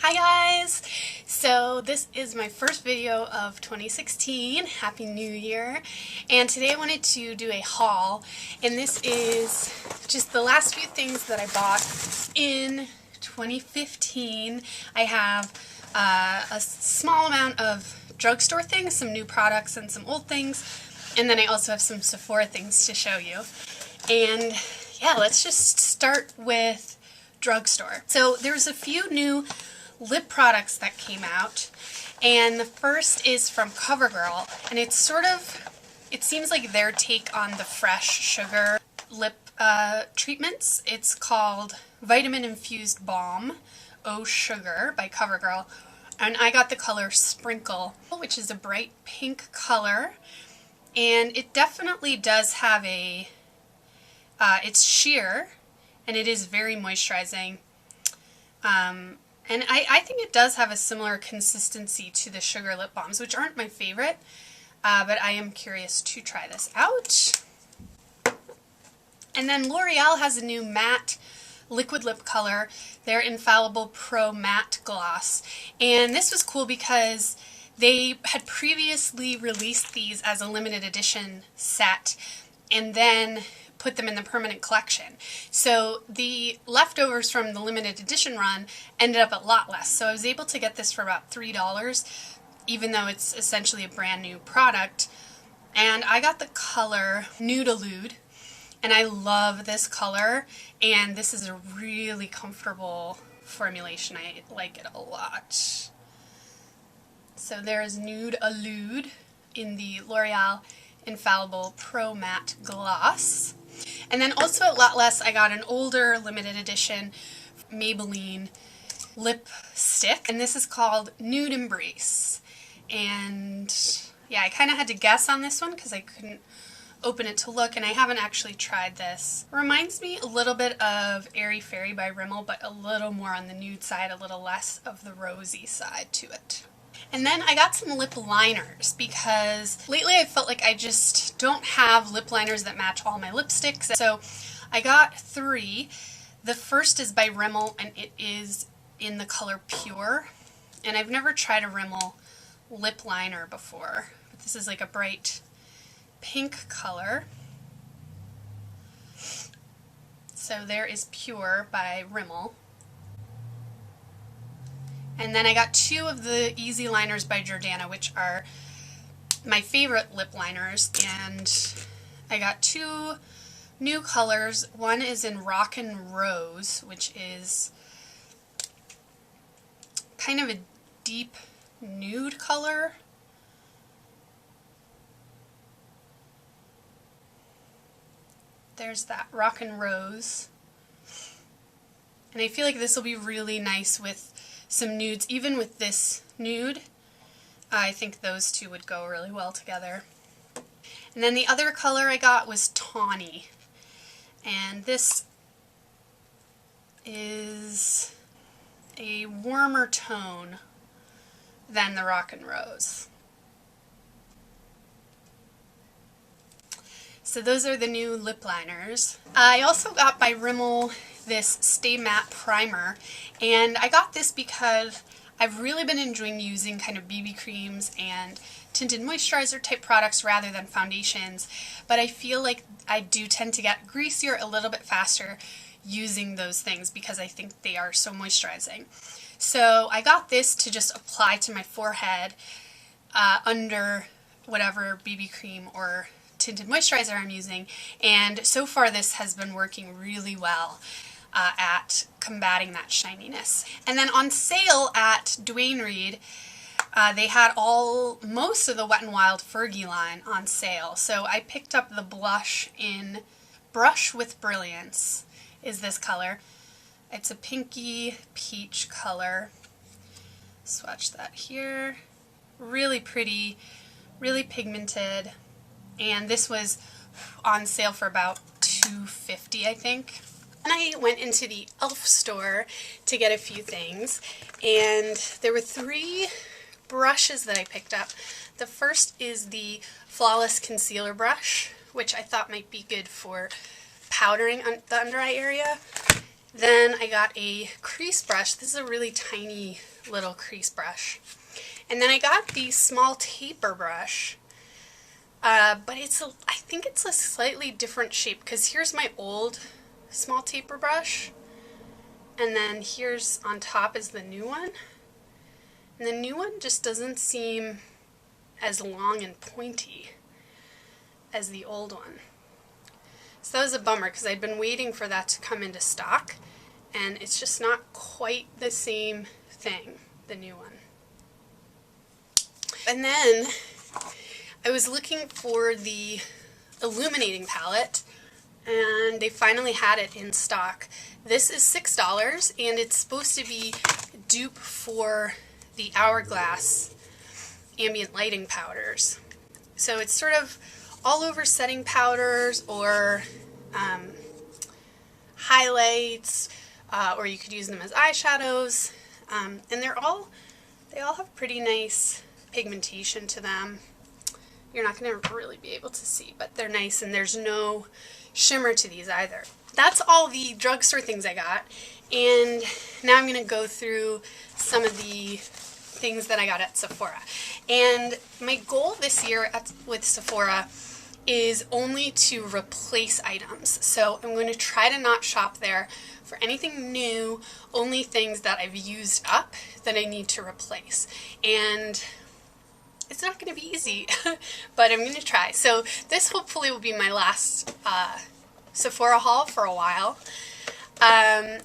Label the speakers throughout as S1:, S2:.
S1: Hi guys! So this is my first video of 2016. Happy New Year. And today I wanted to do a haul, and this is just the last few things that I bought in 2015. I have a small amount of drugstore things, some new products and some old things, and then I also have some Sephora things to show you. And yeah, let's just start with drugstore. So there's a few new lip products that came out, and the first is from CoverGirl, and it's it seems like their take on the fresh sugar lip treatments. It's called Vitamin Infused Balm Oh Sugar by CoverGirl, and I got the color Sprinkle, which is a bright pink color, and it definitely does have it's sheer, and it is very moisturizing. And I think it does have a similar consistency to the sugar lip balms, which aren't my favorite, but I am curious to try this out. And then L'Oreal has a new matte liquid lip color, their Infallible Pro Matte Gloss. And this was cool because they had previously released these as a limited edition set and then put them in the permanent collection. So the leftovers from the limited edition run ended up a lot less. So I was able to get this for about $3, even though it's essentially a brand new product. And I got the color Nude Allude, and I love this color, and this is a really comfortable formulation. I like it a lot. So there's Nude Allude in the L'Oreal Infallible Pro Matte Gloss. And then also at Lot Less, I got an older limited edition Maybelline lipstick, and this is called Nude Embrace. And yeah, I kind of had to guess on this one because I couldn't open it to look, and I haven't actually tried this. It reminds me a little bit of Airy Fairy by Rimmel, but a little more on the nude side, a little less of the rosy side to it. And then I got some lip liners because lately I felt like I just don't have lip liners that match all my lipsticks. So I got 3. The first is by Rimmel, and it is in the color Pure. And I've never tried a Rimmel lip liner before, but this is like a bright pink color. So there is Pure by Rimmel. And then I got 2 of the Easy Liners by Jordana, which are my favorite lip liners. And I got 2 new colors. One is in Rockin' Rose, which is kind of a deep nude color. There's that Rockin' Rose. And I feel like this will be really nice with some nudes. Even with this nude, I think those two would go really well together. And then the other color I got was Tawny, and this is a warmer tone than the Rockin' Rose. So those are the new lip liners. I also got by Rimmel this Stay Matte Primer, and I got this because I've really been enjoying using kind of BB creams and tinted moisturizer type products rather than foundations, but I feel like I do tend to get greasier a little bit faster using those things because I think they are so moisturizing. So I got this to just apply to my forehead under whatever BB cream or tinted moisturizer I'm using, and so far this has been working really well at combating that shininess. And then on sale at Duane Reade, they had most of the Wet n Wild Fergie line on sale. So I picked up the blush in Brush with Brilliance, is this color. It's a pinky peach color. Swatch that here. Really pretty, really pigmented. And this was on sale for about $2.50, I think. And I went into the e.l.f. store to get a few things, and there were 3 brushes that I picked up. The first is the Flawless Concealer Brush, which I thought might be good for powdering the under eye area. Then I got a crease brush. This is a really tiny little crease brush. And then I got the small taper brush. But I think it's a slightly different shape because here's my old small taper brush. And then here's on top is the new one. And the new one just doesn't seem as long and pointy as the old one. So that was a bummer because I'd been waiting for that to come into stock, and it's just not quite the same thing, the new one. And then I was looking for the illuminating palette, and they finally had it in stock. This is $6, and it's supposed to be dupe for the Hourglass ambient lighting powders. So it's sort of all over setting powders or highlights, or you could use them as eyeshadows, and they all have pretty nice pigmentation to them. You're not going to really be able to see, but they're nice, and there's no shimmer to these either. That's all the drugstore things I got, and now I'm going to go through some of the things that I got at Sephora. And my goal this year with Sephora is only to replace items. So I'm going to try to not shop there for anything new, only things that I've used up that I need to replace. And it's not going to be easy, but I'm going to try. So this hopefully will be my last Sephora haul for a while.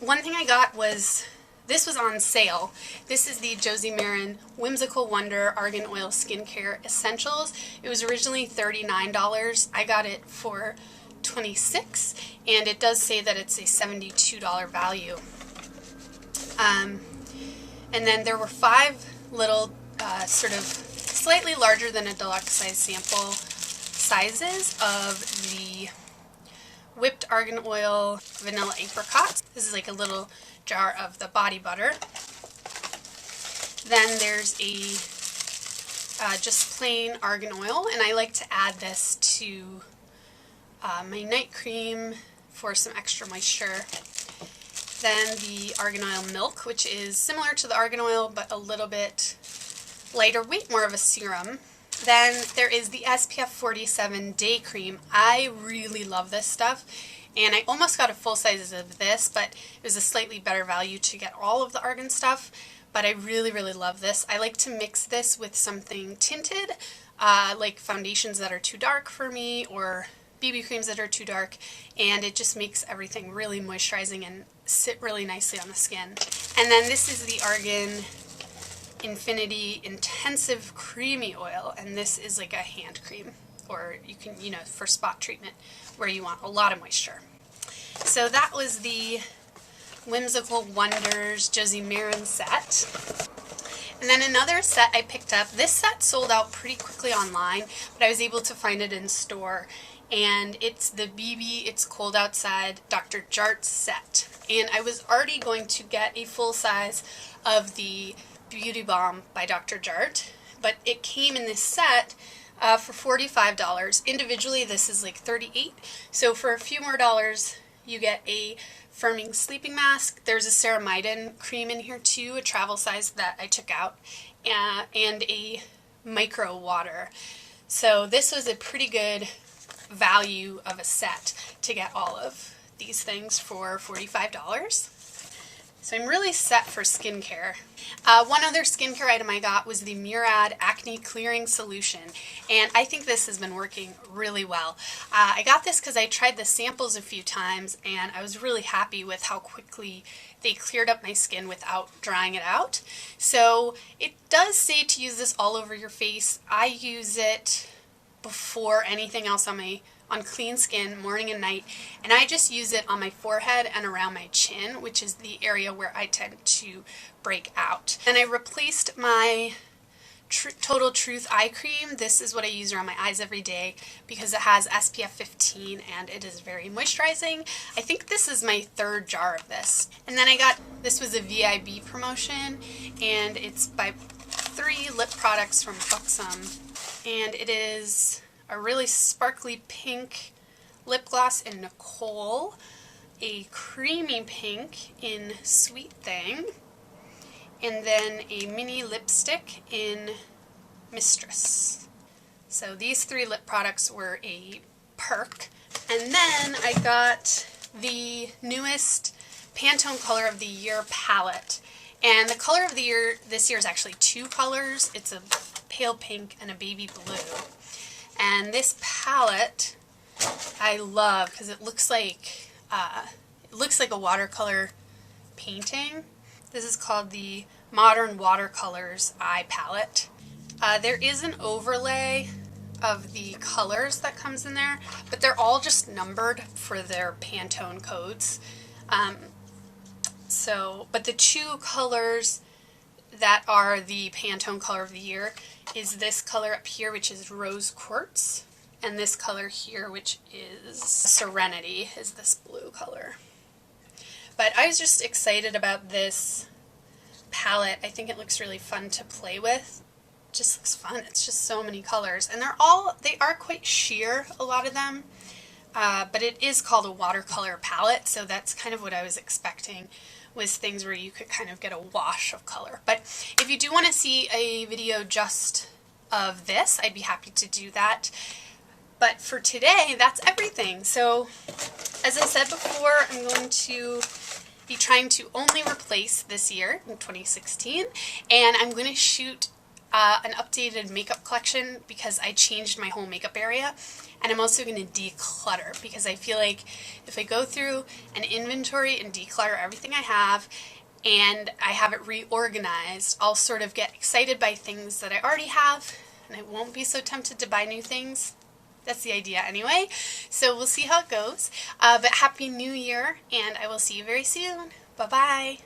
S1: One thing I got was, this was on sale. This is the Josie Maran Whimsical Wonder Argan Oil Skincare Essentials. It was originally $39. I got it for $26, and it does say that it's a $72 value. And then there were 5 little sort of slightly larger than a deluxe size sample sizes of the whipped argan oil vanilla apricot. This is like a little jar of the body butter. Then there's a just plain argan oil, and I like to add this to my night cream for some extra moisture. Then the argan oil milk, which is similar to the argan oil but a little bit lighter weight, more of a serum. Then there is the SPF 47 day cream. I really love this stuff, and I almost got a full size of this, but it was a slightly better value to get all of the argan stuff. But I really, really love this. I like to mix this with something tinted, like foundations that are too dark for me, or BB creams that are too dark, and it just makes everything really moisturizing and sit really nicely on the skin. And then this is the Argan Infinity Intensive Creamy Oil, and this is like a hand cream, or you can, for spot treatment where you want a lot of moisture. So that was the Whimsical Wonders Josie Maran set. And then another set I picked up. This set sold out pretty quickly online, but I was able to find it in store. And it's the BB It's Cold Outside Dr. Jart set. And I was already going to get a full size of the Beauty Balm by Dr. Jart, but it came in this set for $45. Individually, this is like $38. So for a few more dollars, you get a firming sleeping mask. There's a ceramidin cream in here too, a travel size that I took out, and a micro water. So this was a pretty good value of a set to get all of these things for $45. So I'm really set for skincare. One other skincare item I got was the Murad Acne Clearing Solution, and I think this has been working really well. I got this because I tried the samples a few times, and I was really happy with how quickly they cleared up my skin without drying it out. So it does say to use this all over your face. I use it before anything else on clean skin, morning and night, and I just use it on my forehead and around my chin, which is the area where I tend to break out. And I replaced my Total Truth eye cream. This is what I use around my eyes every day because it has SPF 15 and it is very moisturizing. I think this is my 3rd jar of this. And then this was a VIB promotion, and it's by 3 lip products from Buxom, and it is a really sparkly pink lip gloss in Nicole, a creamy pink in Sweet Thing, and then a mini lipstick in Mistress. So these 3 lip products were a perk. And then I got the newest Pantone Color of the Year palette. And the color of the year this year is actually 2 colors. It's a pale pink and a baby blue. And this palette I love because it looks like a watercolor painting. This is called the Modern Watercolors Eye Palette. There is an overlay of the colors that comes in there, but they're all just numbered for their Pantone codes. But the 2 colors that are the Pantone Color of the Year is this color up here, which is Rose Quartz, and this color here, which is Serenity, is this blue color. But I was just excited about this palette. I think it looks really fun to play with. It just looks fun. It's just so many colors, and they are quite sheer, a lot of them. But it is called a watercolor palette, so that's kind of what I was expecting, was things where you could kind of get a wash of color. But if you do want to see a video just of this, I'd be happy to do that. But for today, that's everything. So as I said before, I'm going to be trying to only replace this year in 2016, and I'm going to shoot an updated makeup collection because I changed my whole makeup area. And I'm also going to declutter because I feel like if I go through an inventory and declutter everything I have and I have it reorganized, I'll sort of get excited by things that I already have and I won't be so tempted to buy new things. That's the idea anyway. So we'll see how it goes. But Happy New Year, and I will see you very soon. Bye-bye.